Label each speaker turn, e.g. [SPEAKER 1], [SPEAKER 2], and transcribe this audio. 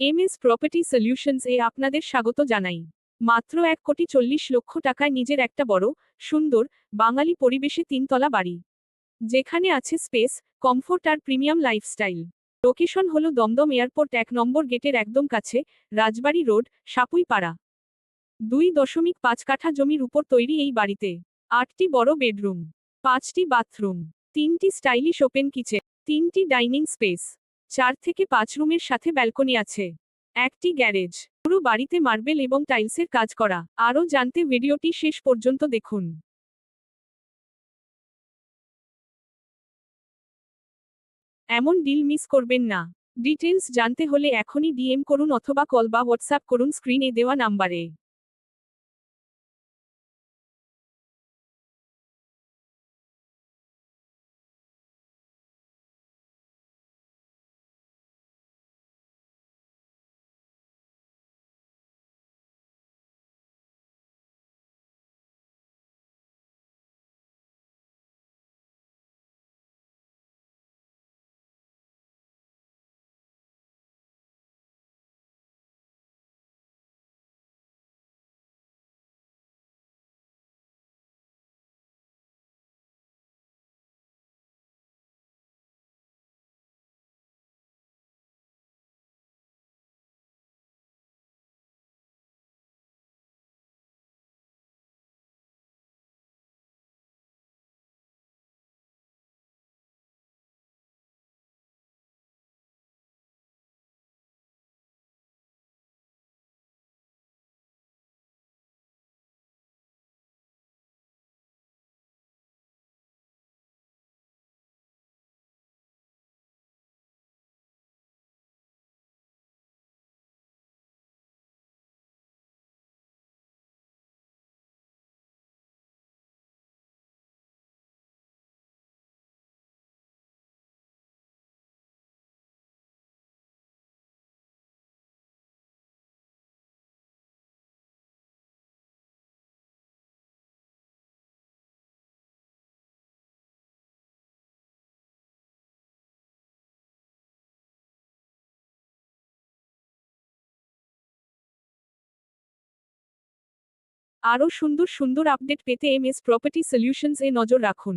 [SPEAKER 1] MS property solutions এ আপনাদের স্বাগত জানাই। মাত্র 1,40,00,000 টাকায় নিজের একটা বড়, সুন্দর, বাঙালি পরিবেশে 3 তলা বাড়ি। যেখানে আছে স্পেস, কমফোর্ট আর প্রিমিয়াম লাইফস্টাইল। লোকেশন হলো দমদম এয়ারপোর্ট 1 নম্বর গেটের একদম কাছে, রাজবাড়ী রোড, সাপুইপাড়া। 2.5 কাঠা জমির উপর তৈরি এই বাড়িতে 8টি বড় বেডরুম, 5টি বাথরুম, 3টি স্টাইলিশ ওপেন কিচেন, 3টি ডাইনিং স্পেস, 4 থেকে 5 রুমের সাথে ব্যালকনি আছে, একটি গ্যারেজ। পুরো বাড়িতে মার্বেল এবং টাইলসের কাজ করা। আরও জানতে ভিডিওটি শেষ পর্যন্ত দেখুন। এমন ডিল মিস করবেন না। ডিটেলস জানতে হলে এখনই ডিএম করুন অথবা কল বা হোয়াটসঅ্যাপ করুন স্ক্রিনে দেওয়া নাম্বারে। আরও সুন্দর সুন্দর আপডেট পেতে এমএস প্রপার্টি সলিউশনস এ নজর রাখুন।